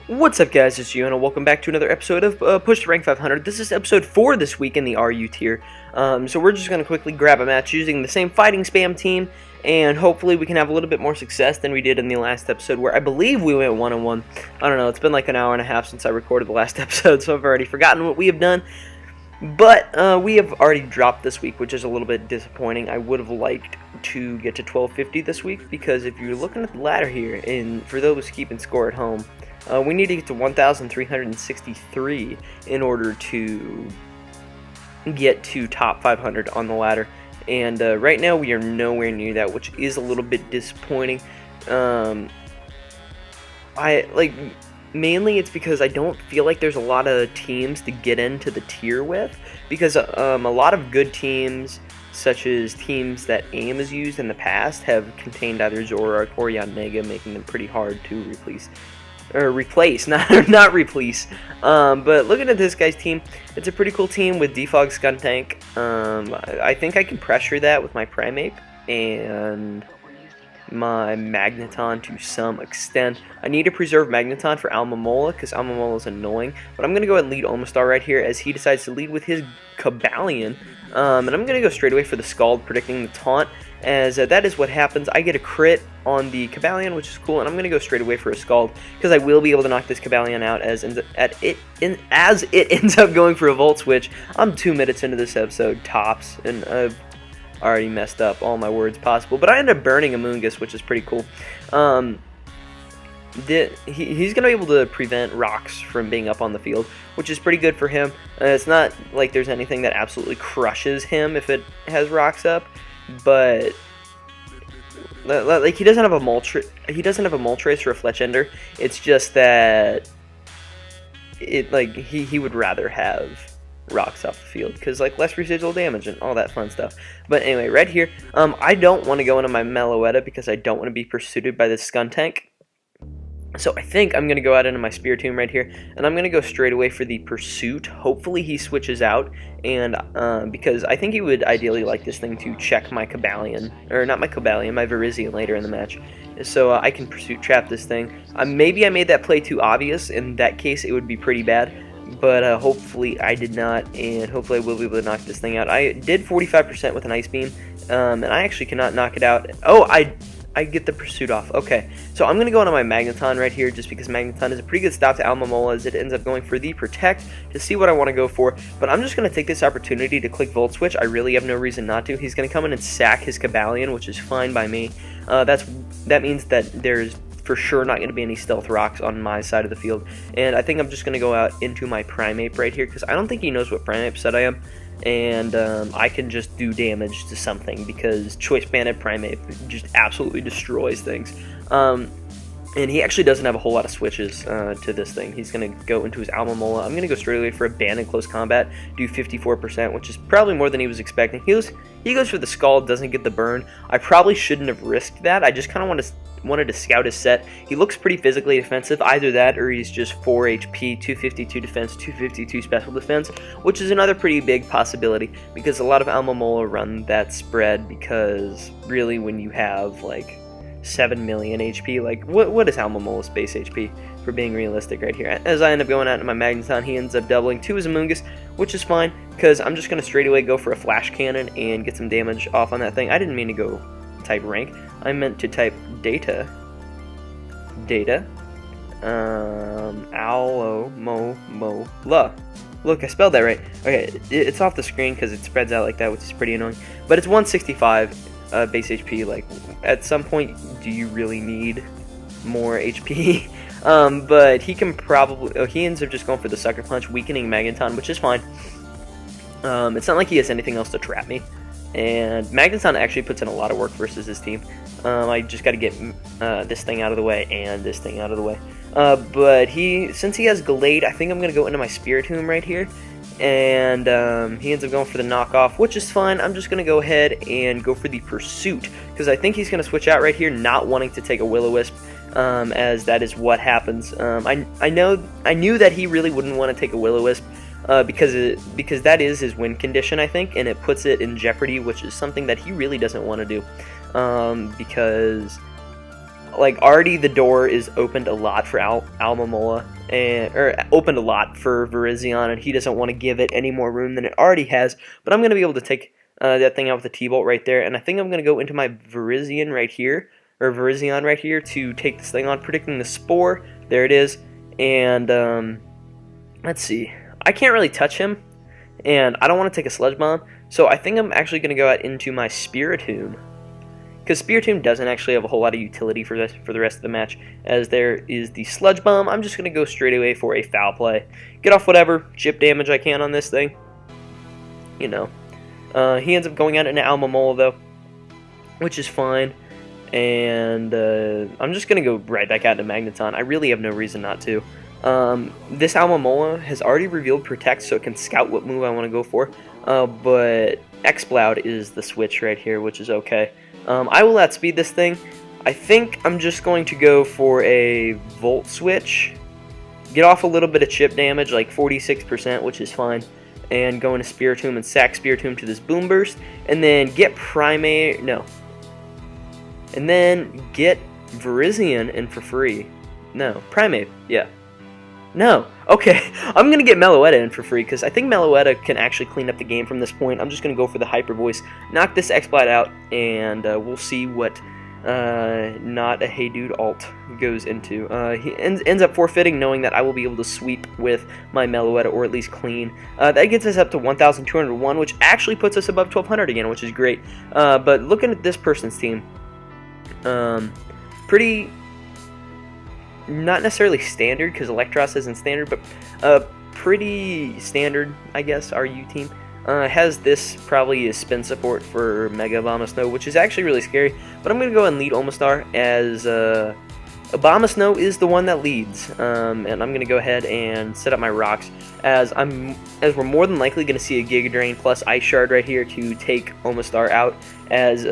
What's up, guys? It's Gio, and welcome back to another episode of Push to Rank 500. This is episode 4 this week in the RU tier. So we're just going to quickly grab a match using the same fighting spam team, and hopefully we can have a little bit more success than we did in the last episode, where I believe we went 1-1. I don't know, it's been like an hour and a half since I recorded the last episode, so I've already forgotten what we have done. But we have already dropped this week, which is a little bit disappointing. I would have liked to get to 1250 this week, because if you're looking at the ladder here, and for those keeping score at home, we need to get to 1,363 in order to get to top 500 on the ladder. And right now we are nowhere near that, which is a little bit disappointing. Mainly it's because I don't feel like there's a lot of teams to get into the tier with, because a lot of good teams, such as teams that AIM has used in the past, have contained either Zoroark or Yanmega, making them pretty hard to replace. Not replace. But looking at this guy's team, it's a pretty cool team with Defog Skuntank. I think I can pressure that with my Primeape and my Magneton to some extent. I need to preserve Magneton for Almamola, because Almamola is annoying. But I'm going to go ahead and lead Omastar right here, as he decides to lead with his Cobalion. And I'm going to go straight away for the Scald, predicting the taunt, as that is what happens. I get a crit on the Cobalion, which is cool, and I'm going to go straight away for a Scald, because I will be able to knock this Cobalion out as it ends up going for a Volt Switch. I'm 2 minutes into this episode, tops, and I've already messed up all my words possible, but I ended up burning Amoonguss, which is pretty cool. He's going to be able to prevent rocks from being up on the field, which is pretty good for him. It's not like there's anything that absolutely crushes him if it has rocks up, but like he doesn't have a Moltres or a Fletchender. It's just that he would rather have rocks off the field, because like less residual damage and all that fun stuff. But anyway, right here, I don't want to go into my Meloetta because I don't want to be pursued by this Skuntank. So I think I'm going to go out into my Spiritomb right here, and I'm going to go straight away for the Pursuit. Hopefully he switches out, and because I think he would ideally like this thing to check my Cobalion, or not my Cobalion, my Virizion later in the match. So I can Pursuit trap this thing. Maybe I made that play too obvious. In that case, it would be pretty bad. But hopefully I did not, and hopefully I will be able to knock this thing out. I did 45% with an Ice Beam, and I actually cannot knock it out. Oh, I get the Pursuit off. Okay, so I'm going to go into my Magneton right here, just because Magneton is a pretty good stop to Almamola, as it ends up going for the Protect to see what I want to go for. But I'm just going to take this opportunity to click Volt Switch. I really have no reason not to. He's going to come in and sack his Cobalion, which is fine by me. That means that there's for sure not going to be any Stealth Rocks on my side of the field. And I think I'm just going to go out into my Primeape right here, because I don't think he knows what Primeape set I am. And I can just do damage to something, because Choice Banded Primeape just absolutely destroys things. And he actually doesn't have a whole lot of switches to this thing. He's going to go into his Almamola. I'm going to go straight away for a Ban in Close Combat, do 54%, which is probably more than he was expecting. He goes for the Scald, doesn't get the burn. I probably shouldn't have risked that. I just kind of wanted to scout his set. He looks pretty physically defensive. Either that, or he's just 4 HP, 252 defense, 252 special defense, which is another pretty big possibility, because a lot of Almamola run that spread, because really when you have like 7 million HP, like what is Almamola's base HP, for being realistic right here? As I end up going out into my Magneton, he ends up doubling to his Amoonguss, which is fine, because I'm just going to straight away go for a Flash Cannon and get some damage off on that thing. I didn't mean to go type rank, I meant to type data. Almamola. Look, I spelled that right. Okay, it's off the screen because it spreads out like that, which is pretty annoying. But it's 165 base HP. Like, at some point, do you really need more HP? But he can probably... he ends up just going for the Sucker Punch, weakening Magneton, which is fine. It's not like he has anything else to trap me. And Magneton actually puts in a lot of work versus his team. I just got to get this thing out of the way and this thing out of the way. But since he has Gallade, I think I'm going to go into my Spiritomb right here. And he ends up going for the knockoff, which is fine. I'm just going to go ahead and go for the Pursuit, because I think he's going to switch out right here, not wanting to take a Will-O-Wisp, as that is what happens. I knew that he really wouldn't want to take a Will-O-Wisp, because that is his win condition, I think, and it puts it in jeopardy, which is something that he really doesn't want to do, because like already the door is opened a lot for Almamola, or opened a lot for Virizion, and he doesn't want to give it any more room than it already has. But I'm going to be able to take that thing out with the T-Bolt right there, and I think I'm going to go into my Virizion right here, or Virizion right here, to take this thing on, predicting the Spore. There it is, and let's see. I can't really touch him, and I don't want to take a Sludge Bomb, so I think I'm actually going to go out into my Spiritomb. Because Spiritomb doesn't actually have a whole lot of utility for the rest of the match, as there is the Sludge Bomb. I'm just going to go straight away for a Foul Play. Get off whatever chip damage I can on this thing. You know. He ends up going out into Almamola, though, which is fine. And I'm just going to go right back out to Magneton. I really have no reason not to. This Almamola has already revealed Protect, so it can scout what move I want to go for. But Exploud is the switch right here, which is okay. I will outspeed this thing. I think I'm just going to go for a Volt Switch. Get off a little bit of chip damage, like 46%, which is fine. And go into Spiritomb and sack Spiritomb to this Boom Burst. And then get Primate... No. And then get Virizion in for free. No. Primate. Yeah. No. Okay. I'm going to get Meloetta in for free, because I think Meloetta can actually clean up the game from this point. I'm just going to go for the Hyper Voice, knock this Exploud out, and we'll see what not a Hey Dude alt goes into. He ends up forfeiting, knowing that I will be able to sweep with my Meloetta, or at least clean. That gets us up to 1,201, which actually puts us above 1,200 again, which is great. But looking at this person's team, pretty... not necessarily standard, because Electros isn't standard, but pretty standard, I guess, RU team. Has this probably as spin support for Mega Abomasnow, which is actually really scary, but I'm going to go and lead Omastar, as Abomasnow is the one that leads, and I'm going to go ahead and set up my rocks, as we're more than likely going to see a Giga Drain plus Ice Shard right here to take Omastar out, as,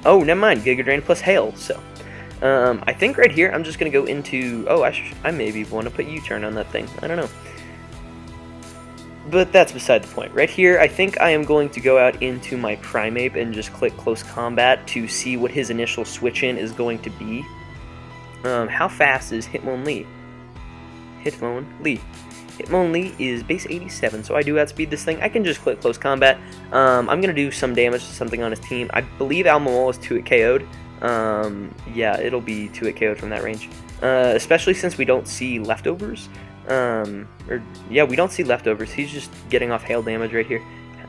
oh, never mind, Giga Drain plus Hail, so... I think right here I'm just going to go into... Oh, I maybe want to put U-turn on that thing. I don't know. But that's beside the point. Right here, I think I am going to go out into my Primeape and just click Close Combat to see what his initial switch-in is going to be. How fast is Hitmonlee? Hitmonlee is base 87, so I do outspeed this thing. I can just click Close Combat. I'm going to do some damage to something on his team. I believe Almamola is 2-hit KO'd. Yeah, it'll be 2-hit KO'd from that range. Especially since we don't see leftovers. Yeah, we don't see leftovers. He's just getting off hail damage right here.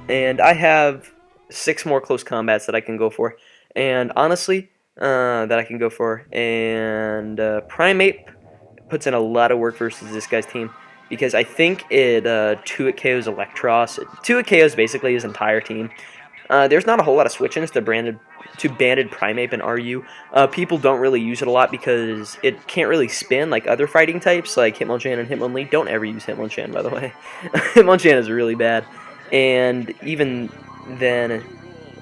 And I have 6 more close combats that I can go for. And honestly, that I can go for. And Primeape puts in a lot of work versus this guy's team, because I think it 2-hit KOs Electros. 2-hit KOs basically his entire team. There's not a whole lot of switch-ins to banded Primeape and RU. People don't really use it a lot because it can't really spin like other fighting types like Hitmonchan and Hitmonlee. Don't ever use Hitmonchan, by the way. Hitmonchan is really bad. And even then...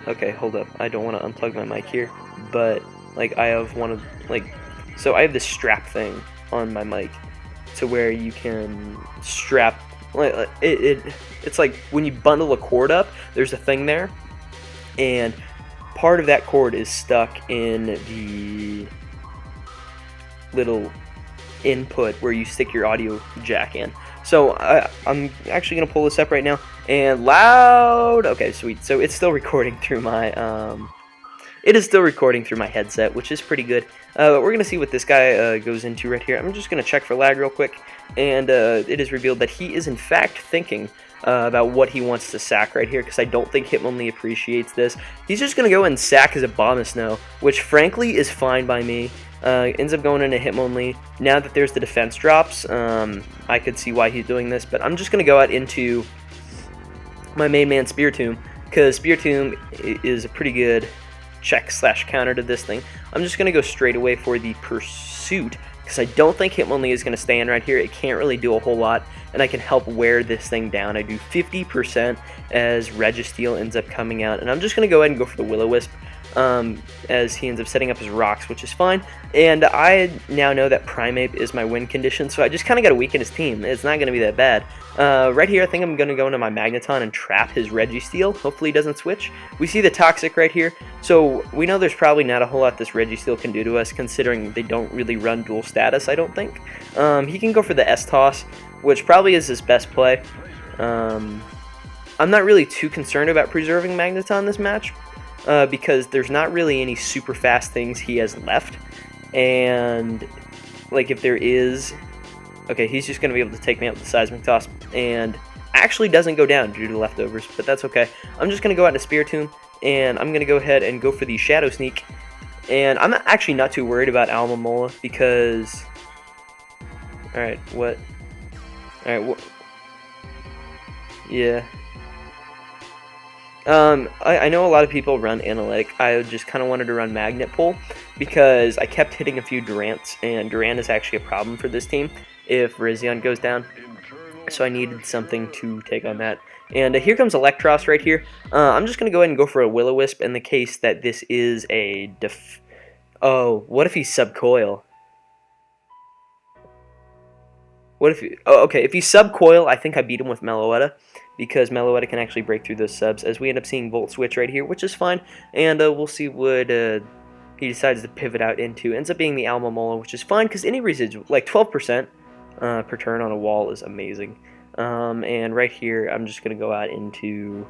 Okay, hold up. I don't want to unplug my mic here. But, like, I have one of... Like, so I have this strap thing on my mic to where you can strap... It's like when you bundle a cord up, there's a thing there. And part of that cord is stuck in the little input where you stick your audio jack in. So I'm actually going to pull this up right now. And loud! Okay, sweet. So it's still recording through my... It is still recording through my headset, which is pretty good. But we're going to see what this guy goes into right here. I'm just going to check for lag real quick. And it is revealed that he is in fact thinking about what he wants to sack right here, because I don't think Hitmonlee appreciates this. He's just going to go and sack his Abomasnow, which frankly is fine by me. Ends up going into Hitmonlee. Now that there's the defense drops, I could see why he's doing this, but I'm just going to go out into my main man Spiritomb, because Spiritomb is a pretty good check/counter to this thing. I'm just going to go straight away for the Pursuit, because I don't think Hitmonlee is going to stand right here. It can't really do a whole lot, and I can help wear this thing down. I do 50% as Registeel ends up coming out, and I'm just going to go ahead and go for the Will-O-Wisp. as he ends up setting up his rocks, which is fine. And I now know that Primeape is my win condition, so I just kind of got to weaken his team. It's not going to be that bad. Right here, I think I'm going to go into my Magneton and trap his Registeel. Hopefully he doesn't switch. We see the Toxic right here, so we know there's probably not a whole lot this Registeel can do to us, considering they don't really run dual status, I don't think. He can go for the S-Toss, which probably is his best play. I'm not really too concerned about preserving Magneton this match, because there's not really any super fast things he has left, and like if there is, okay, he's just going to be able to take me out with the Seismic Toss, and actually doesn't go down due to the leftovers, but that's okay. I'm just going to go out into Spiritomb, and I'm going to go ahead and go for the Shadow Sneak, and I'm actually not too worried about Alomomola because, alright, what, alright, what, yeah. I know a lot of people run Analytic. I just kind of wanted to run Magnet Pull because I kept hitting a few Durants, and Durant is actually a problem for this team if Virizion goes down. So I needed something to take on that. And here comes Electros right here. I'm just going to go ahead and go for a Will-O-Wisp in the case that this is a Oh, what if he's Subcoil? What if he... Oh, okay, if he's Subcoil, I think I beat him with Meloetta, because Meloetta can actually break through those subs, as we end up seeing Volt Switch right here, which is fine, and we'll see what he decides to pivot out into. Ends up being the Alomomola, which is fine, because any residual, like 12% per turn on a wall is amazing. And right here, I'm just going to go out into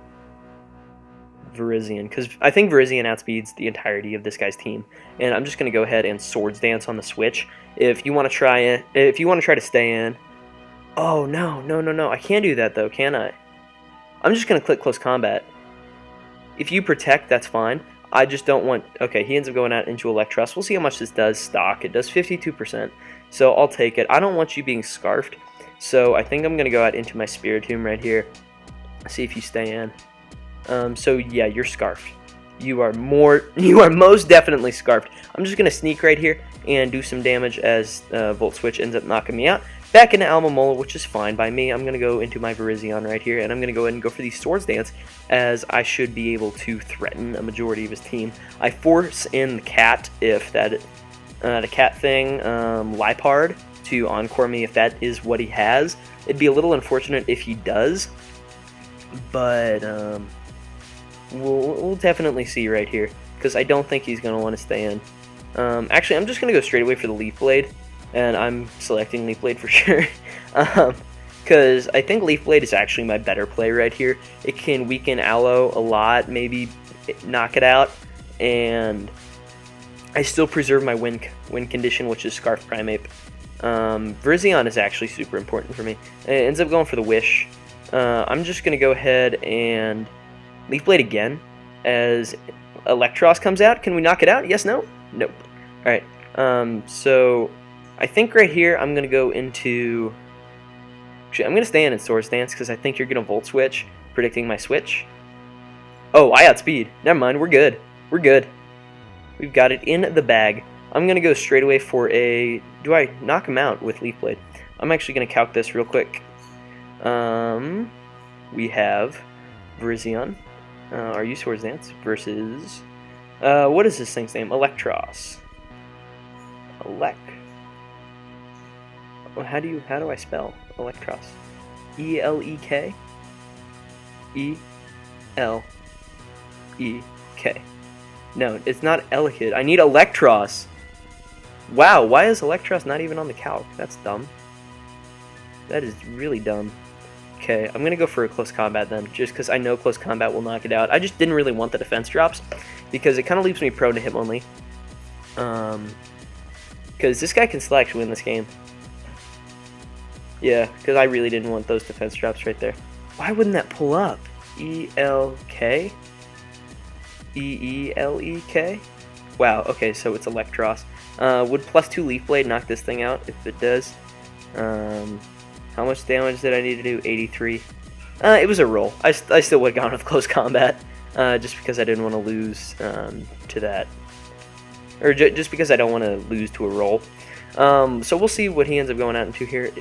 Virizion, because I think Virizion outspeeds the entirety of this guy's team, and I'm just going to go ahead and Swords Dance on the switch. If you want to try it, if you want to try to stay in, oh no, I can't do that though, can I? I'm just going to click Close Combat. If you protect, that's fine. I just don't want... Okay, he ends up going out into Electros. We'll see how much this does stock. It does 52%, so I'll take it. I don't want you being Scarfed, so I think I'm going to go out into my Spiritomb right here. See if you stay in. So yeah, you're Scarfed. You are most definitely Scarfed. I'm just going to sneak right here and do some damage as Volt Switch ends up knocking me out. Back into Alomomola, which is fine by me. I'm going to go into my Virizion right here, and I'm going to go ahead and go for the Swords Dance, as I should be able to threaten a majority of his team. I force in the cat, if that, the cat thing, Liepard, to Encore me if that is what he has. It'd be a little unfortunate if he does, but we'll definitely see right here, because I don't think he's going to want to stay in. Actually, I'm just going to go straight away for the Leaf Blade. And I'm selecting Leaf Blade for sure, because I think Leaf Blade is actually my better play right here. It can weaken Aloe a lot, maybe knock it out, and I still preserve my win condition, which is Scarf Primeape. Virizion is actually super important for me. It ends up going for the Wish. I'm just going to go ahead and Leaf Blade again, as Electros comes out. Can we knock it out? Yes, no? Nope. Alright, so... I think right here I'm going to go into... Actually, I'm going to stay in Swords Dance because I think you're going to Volt Switch, predicting my switch. Oh, I outspeed. Never mind, we're good. We're good. We've got it in the bag. I'm going to go straight away for a... Do I knock him out with Leaf Blade? I'm actually going to calc this real quick. We have Virizion. Are you Swords Dance? Versus... what is this thing's name? Electros. How do I spell Electros? E-L-E-K? E-L-E-K. No, it's not Elekid. I need Electros. Wow, why is Electros not even on the calc? That's dumb. That is really dumb. Okay, I'm going to go for a Close Combat then, just because I know Close Combat will knock it out. I just didn't really want the defense drops, because it kind of leaves me prone to Hitmonlee. Because this guy can still actually win this game. Yeah, because I really didn't want those defense drops right there. Why wouldn't that pull up? E-L-K? E-E-L-E-K? Wow, okay, so it's Electros. Would +2 Leaf Blade knock this thing out? If it does. How much damage did I need to do? 83. It was a roll. I still would have gone with Close Combat. Just because I didn't want to lose to that. Or just because I don't want to lose to a roll. So we'll see what he ends up going out into here.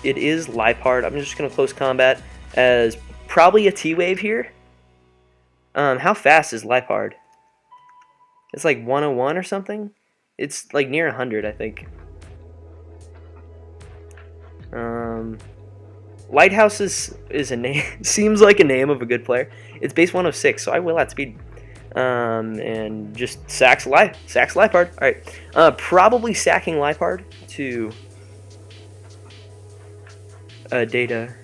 It is Liepard. I'm just going to Close Combat as probably a T-Wave here. How fast is Liepard? It's like 101 or something. It's like near 100, I think. Lighthouse is a name. Seems like a name of a good player. It's base 106, so I will outspeed. And just sacks Lipard. All right. Probably sacking Lipard to Data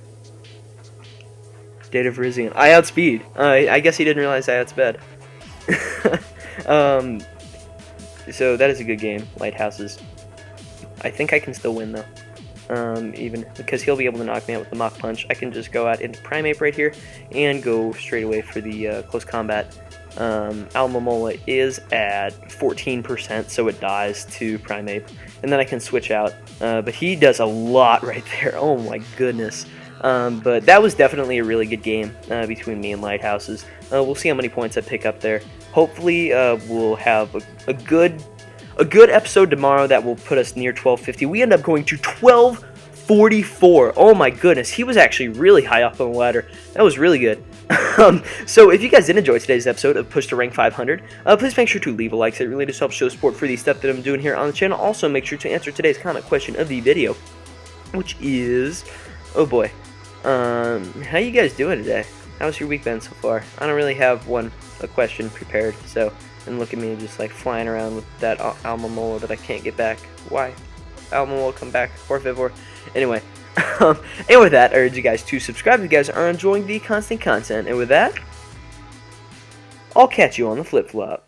Virizion. I outspeed. I guess he didn't realize I outsped. So that is a good game, Lighthouses. I think I can still win though. Even because he'll be able to knock me out with the Mach Punch. I can just go out into Primeape right here and go straight away for the close combat. Almamola is at 14%, so it dies to Primeape, and then I can switch out. But he does a lot right there. Oh my goodness. But that was definitely a really good game between me and Lighthouses. We'll see how many points I pick up there. Hopefully, we'll have a good episode tomorrow that will put us near 1250. We end up going to 1244. Oh my goodness, he was actually really high up on the ladder. That was really good. So if you guys did enjoy today's episode of Push to Rank 500, please make sure to leave a like. It really does help show support for the stuff that I'm doing here on the channel. Also, make sure to answer today's comment question of the video, which is, oh boy, how you guys doing today? How's your week been so far? I don't really have a question prepared, so, and look at me just like flying around with that Almamola that I can't get back. Why? Almamola, come back, or Vivor. Anyway, and with that, I urge you guys to subscribe if you guys are enjoying the constant content, and with that, I'll catch you on the flip-flop.